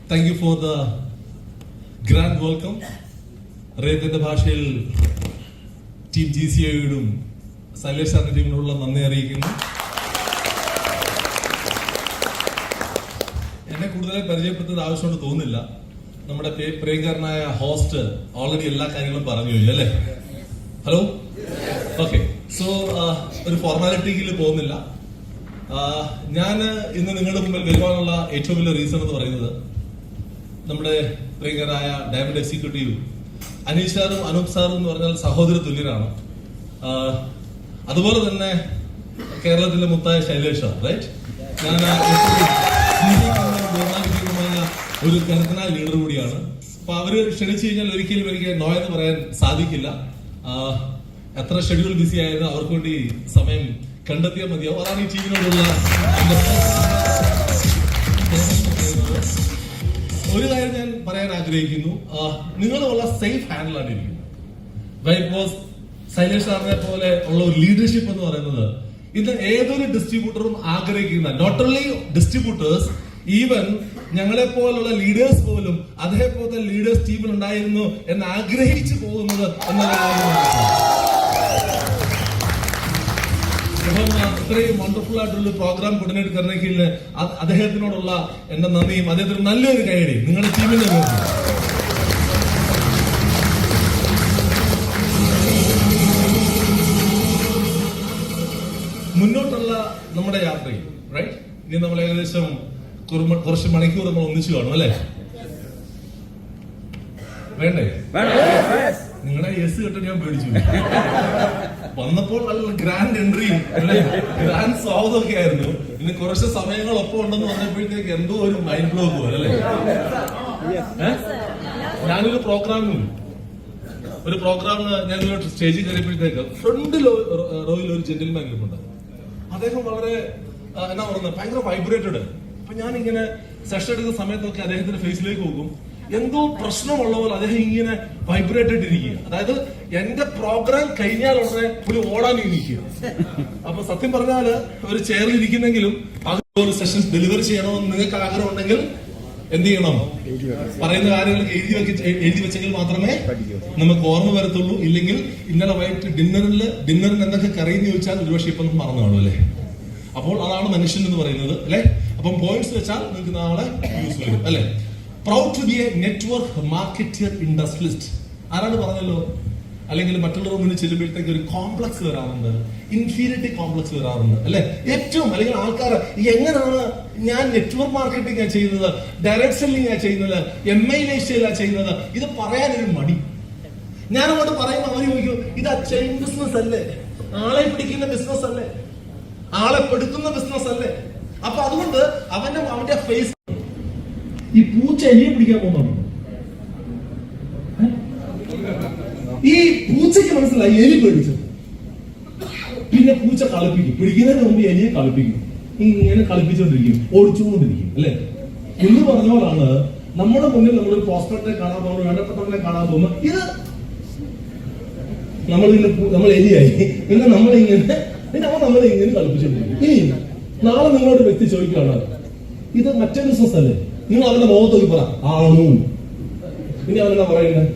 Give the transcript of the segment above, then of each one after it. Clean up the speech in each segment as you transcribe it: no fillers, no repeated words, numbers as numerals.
Thank you for the grand welcome. റേത്തിന്റെ ഭാഷയിൽ team GCIയോടും Sailesh സാറിന്റെ ടീമിനോടുള്ള നന്ദി അറിയിക്കുന്നു. എന്നെ കൂടുതലായി പരിചയപ്പെടുത്തേണ്ട ആവശ്യമുണ്ട് തോന്നുന്നില്ല. നമ്മുടെ പ്രിയങ്കരനായ ഹോസ്റ്റ് ഓൾറെഡി എല്ലാ കാര്യങ്ങളും പറഞ്ഞു കഴിഞ്ഞു അല്ലേ? Hello, okay. സോ ഒരു ഫോർമാലിറ്റിയിൽ പോകുന്നില്ല. ഞാൻ ഇന്ന് നിങ്ങളുടെ മുമ്പിൽ വരുവാനുള്ള ഏറ്റവും വലിയ റീസൺ എന്ന് പറയുന്നത് നമ്മുടെ പ്രിയങ്കരായ ഡയമണ്ട് എക്സിക്യൂട്ടീവ് അനീഷ് സാറും അനൂപ് സാറും എന്ന് പറഞ്ഞാൽ സഹോദര തുല്യരാണ്. അതുപോലെ തന്നെ കേരളത്തിലെ മുത്തായ ശൈലേഷ് സാർ, റൈറ്റ്? ഞാൻ ഒരു കരുത്തനായ ലീഡർ കൂടിയാണ്. അപ്പൊ അവര് ക്ഷണിച്ചു കഴിഞ്ഞാൽ ഒരിക്കലും എനിക്ക് നോ എന്ന് പറയാൻ സാധിക്കില്ല. എത്ര ഷെഡ്യൂൾ ബിസി ആയിരുന്നു അവർക്ക് വേണ്ടി സമയം കണ്ടെത്തിയാൽ മതിയാവും. അതാണ് ഈ ടീമിനോടുള്ള ഒരു കാര്യം ഞാൻ പറയാൻ ആഗ്രഹിക്കുന്നു. നിങ്ങൾ വളരെ സേഫ് ഹാൻഡിലാണ് ഇരിക്കുന്നത്. സൈലേഷ് സാറിനെ പോലെ ഉള്ള ഒരു ലീഡർഷിപ്പ് എന്ന് പറയുന്നത് ഇന്ന് ഏതൊരു ഡിസ്ട്രിബ്യൂട്ടറും ആഗ്രഹിക്കുന്ന, നോട്ട് ഓൺലി ഡിസ്ട്രിബ്യൂട്ടേഴ്സ്, ഈവൻ ഞങ്ങളെ പോലുള്ള ലീഡേഴ്സ് പോലും അതേപോലത്തെ ലീഡേഴ്സ് ടീമിൽ ഉണ്ടായിരുന്നു എന്ന് ആഗ്രഹിച്ചു പോകുന്നത് ഇത്രയും വണ്ടർഫുൾ ആയിട്ടുള്ള പ്രോഗ്രാം കോർഡിനേറ്റ് കർണക്കിൽ അദ്ദേഹത്തിനോടുള്ള എന്റെ നന്ദിയും അദ്ദേഹത്തിന് നല്ലൊരു കൈയടിയും നിങ്ങളുടെ ടീമിന്റെ മുന്നോട്ടുള്ള നമ്മുടെ യാത്രയിൽ, റൈറ്റ്? ഇനി നമ്മൾ ഏകദേശം കുറച്ച് മണിക്കൂർ നമ്മൾ ഒന്നിച്ചു കാണും അല്ലേ? വേണ്ടേ? നിങ്ങളുടെ യെസ് കേട്ടിട്ട് ഞാൻ പേടിച്ചു. വന്നപ്പോൾ നല്ല ഗ്രാൻഡ് എൻട്രിയും ഗ്രാൻഡ് സ്വാഗതം ഒക്കെ ആയിരുന്നു. ഇനി കുറച്ച് സമയങ്ങൾ ഒപ്പം ഉണ്ടെന്ന് പറഞ്ഞപ്പോഴത്തേക്ക് എന്തോ ഒരു മൈൻഡ് ബ്ലോക്ക് പോലെ അല്ലേ? ഞാനൊരു പ്രോഗ്രാമിന് ഞാൻ സ്റ്റേജിൽ കയറിയപ്പോഴത്തേക്ക് ഫ്രണ്ട് റോയിൽ ഒരു ജെന്റിൽമാൻ ഇരിപ്പുണ്ട്. അദ്ദേഹം വളരെ എന്നാ പറയുന്നത് ഭയങ്കര വൈബ്രേറ്റഡ്. അപ്പൊ ഞാൻ ഇങ്ങനെ സെഷൻ എടുക്കുന്ന സമയത്തൊക്കെ അദ്ദേഹത്തിന്റെ ഫേസിലേക്ക് നോക്കും. എന്തോ പ്രശ്നമുള്ള പോലെ അദ്ദേഹം ഇങ്ങനെ വൈബ്രേറ്റഡ് ഇരിക്കുക. അതായത് എന്റെ പ്രോഗ്രാം കഴിഞ്ഞാൽ ഉടനെ ഒരു ഓടാൻ ഇരിക്കുക. അപ്പൊ സത്യം പറഞ്ഞാല് ഒരു ചെയറിൽ ഇരിക്കുന്നെങ്കിലും അതുപോലെ സെഷൻസ് ഡെലിവറി ചെയ്യണമെന്ന് നിങ്ങൾക്ക് ആഗ്രഹം ഉണ്ടെങ്കിൽ എന്ത് ചെയ്യണം? പറയുന്ന കാര്യങ്ങൾ എഴുതി വെച്ചെങ്കിൽ മാത്രമേ നമുക്ക് ഓർമ്മ വരത്തുള്ളൂ. ഇല്ലെങ്കിൽ ഇന്നലെ വൈകിട്ട് ഡിന്നറിന് എന്തൊക്കെ കറിയെന്ന് ചോദിച്ചാൽ ഒരുപക്ഷെ ഇപ്പൊ മറന്നു കാണും അല്ലേ? അപ്പോൾ അതാണ് മനുഷ്യൻ എന്ന് പറയുന്നത് അല്ലെ? അപ്പം പോയിന്റ്സ് വെച്ചാൽ നിങ്ങൾക്ക് നാളെ യൂസ് വരും അല്ലെ? Proud to be a network marketeer industrialist. ആരാണ് പറഞ്ഞല്ലോ? അല്ലെങ്കിൽ മറ്റുള്ളവർ മുന്നിൽ ചെല്ലുമ്പോഴത്തേക്ക് ഒരു കോംപ്ലക്സ് വരാറുണ്ട്, ഇൻഫീരിയറിറ്റി കോംപ്ലക്സ് വരാറുണ്ട് അല്ലെ? ഏറ്റവും അല്ലെങ്കിൽ ആൾക്കാർ എങ്ങനെയാണ് ഞാൻ നെറ്റ്വർക്ക് മാർക്കറ്റിംഗ് ചെയ്യുന്നത്, ഡയറക്ട് സെല്ലിംഗ് ചെയ്യുന്നത്, MI ചെയ്യുന്നത്, ഇത് പറയാനൊരു മടി. ഞാൻ അങ്ങോട്ട് പറയുമ്പോൾ അവർ ചോദിക്കും, ഇത് ചെയിൻ ബിസിനസ് അല്ലേ? ആളെ പിടിക്കുന്ന ബിസിനസ് അല്ലേ? ആളെ പെടുത്തുന്ന ബിസിനസ് അല്ലേ? അപ്പൊ അതുകൊണ്ട് അവന്റെ ഫേസ് ഈ പൂച്ച എലിയെ പിടിക്കാൻ പോകുന്നു. ഈ പൂച്ചയ്ക്ക് മനസ്സിലായി എലി പേടിച്ചു. പിന്നെ പൂച്ച കളിപ്പിക്കും. പിടിക്കുന്നതിന് മുമ്പ് എലിയെ കളിപ്പിക്കും. ഇങ്ങനെ കളിപ്പിച്ചുകൊണ്ടിരിക്കും, ഓടിച്ചുകൊണ്ടിരിക്കും അല്ലെ? എന്ന് പറഞ്ഞ പോലാണ് നമ്മുടെ മുന്നിൽ നമ്മളൊരു പ്രോസ്പെക്ടറെ കാണാൻ പോകുന്നു, വേണ്ടപ്പെട്ടവരെ കാണാൻ പോകുന്നു. ഇത് നമ്മൾ എലിയായി. പിന്നെ നമ്മളിങ്ങനെ കളിപ്പിച്ചുകൊണ്ടിരിക്കും. ഇനി നാളെ നിങ്ങളോട് വ്യക്തി ചോദിക്കുകയാണ്, ഇത് മറ്റേ ബിസിനസ് അല്ലേ? നിങ്ങൾ അവന്റെ മുഖത്തൊക്കെ പറ ആണു. ഇനി അവനെന്താ പറയുന്നത്?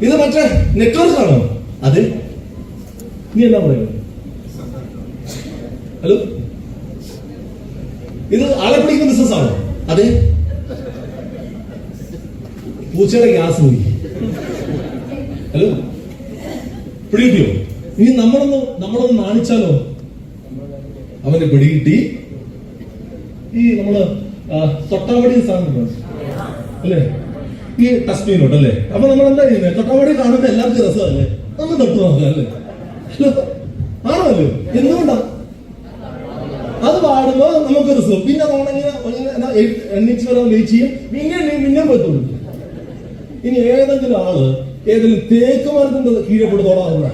ഇത് മറ്റേ നെറ്റ്വർക്ക് ആണോ? അതെ. നീ എന്താ പറയുന്നത്? ഹലോ, ഇത് ആളെ പിടിക്കുന്ന ബിസിനസ് ആണോ? അതെ. പൂച്ചയുടെ ഗ്യാസ് പോയി. ഹലോ, പിടികിട്ടിയോ? ഇനി നമ്മളൊന്ന് നാണിച്ചാലോ? അവന്റെ പിടികിട്ടി. ഈ നമ്മള് തൊട്ടാവടി സാധനം അല്ലേ? ഈ ടസ്മീനോട്ട് അല്ലേ? അപ്പൊ നമ്മൾ എന്താ ചെയ്യുന്നത്? തൊട്ടാവടി കാണുമ്പോ എല്ലാവർക്കും രസമല്ലേ? നമ്മൾ തൊട്ട് നോക്കാം അല്ലേ? ആണോ അല്ലോ? എന്തുകൊണ്ടാ? അത് പാടുമ്പോ നമുക്ക് രസം. പിന്നെ നമ്മളിങ്ങനെ എണ്ണിച്ച് വരാൻ വെയിറ്റ് ചെയ്യും. പിന്നെ പോയി കൊടുക്കും. ഇനി ഏതെങ്കിലും ആള് ഏതെങ്കിലും തേക്ക് മരത്തിന്റെ കീഴെപ്പെട്ട് തൊടാറുള്ള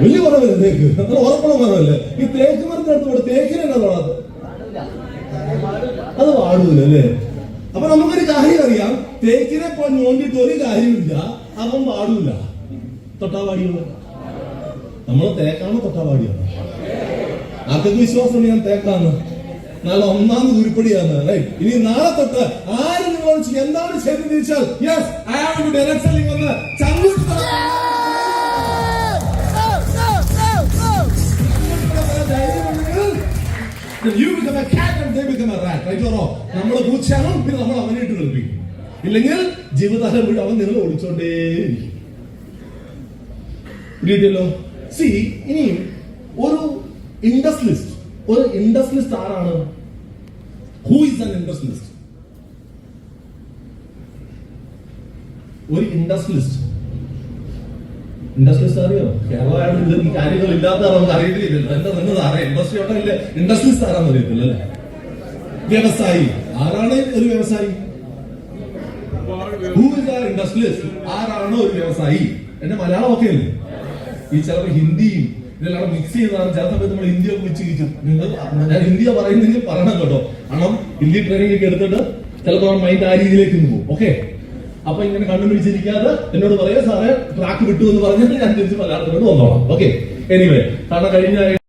വലിയ കുറവല്ലേ തേക്ക്? ഉറപ്പുള്ള മരമല്ലേ? ഈ തേക്ക് മരത്തിന്റെ അടുത്ത് തേക്കിനെ എന്നാ തൊടാത്ത? അത് പാടൂല അല്ലേ? അപ്പൊ നമുക്കൊരു കാര്യം അറിയാം, തേക്കിനെ ഞോണ്ടിട്ട് ഒരു കാര്യമില്ല, അവൻ പാടൂല. തൊട്ടാ പാടിയുള്ള നമ്മൾ തേക്കാണോ തൊട്ടാവാടിയാണ്? ആർക്കൊക്കെ വിശ്വാസം ഞാൻ തേക്കാന്ന്? നല്ല ഒന്നാമത് ഉരുപ്പടിയാണ്. റൈറ്റ്. ഇനി നാളെ തൊട്ട് ആരും നിങ്ങളോട് എന്താണ് ചെയ്തെന്ന് ചോദിച്ചാൽ yes I am to direct selling എന്ന് ചങ്കൂട്ട് you become a cat and they become a rat. Right or wrong? നമ്മൾ പൂച്ചയാണ്, പിന്നെ നമ്മൾ അവനെ ഇട്ട് കളിപ്പിക്കും. ഇല്ലെങ്കിൽ ജീവിതകാലം മുഴുവൻ അവൻ നിങ്ങൾ ഓടിച്ചോണ്ടേയിരിക്കും. സി ഇനിയും ഒരു ഇൻഡസ്ട്രിയലിസ്റ്റ് ആരാണ്? Who is an industrialist? ഒരു ഇൻഡസ്ട്രിയലിസ്റ്റ് അറിയോ? കേരളമായിട്ട് ഈ കാര്യങ്ങൾ ഇല്ലാത്ത നമുക്ക് അറിയത്തില്ലല്ലോ. എന്താ നിങ്ങൾ അറിയാം? ഇൻഡസ്ട്രി ഉണ്ടല്ലേ? ഇൻഡസ്ട്രിയലിസ്റ്റ് ആരാന്ന് അറിയത്തില്ല അല്ലേ? വ്യവസായി ആരാണ്? ഒരു വ്യവസായി. Who is an industrialist? ആരാണ് ഒരു വ്യവസായി? എന്റെ മലയാളം ഒക്കെ അല്ലേ? ഈ ചിലപ്പോൾ ഹിന്ദിയും ഇതെല്ലാം മിക്സ് ചെയ്യുന്നതാണ്. ചില സമയത്ത് നമ്മൾ ഹിന്ദിയെ വെച്ച് ഞാൻ ഹിന്ദിയ പറയുന്നെങ്കിൽ പറയണം കേട്ടോ. കാരണം ഹിന്ദി ട്രെയിനിങ് ഒക്കെ എടുത്തിട്ട് ചിലപ്പോൾ മൈൻഡ് ആ രീതിയിലേക്ക് പോകും. ഓക്കെ, അപ്പൊ ഇങ്ങനെ കണ്ടുപിടിച്ചിരിക്കാതെ എന്നോട് പറയാ സാറേ ട്രാക്ക് വിട്ടു എന്ന് പറഞ്ഞിട്ട് ഞാൻ തിരിച്ച് മലയാളത്തിലോട്ട് വന്നോളാം. ഓക്കെ, എനിവേ കാരണം കഴിഞ്ഞ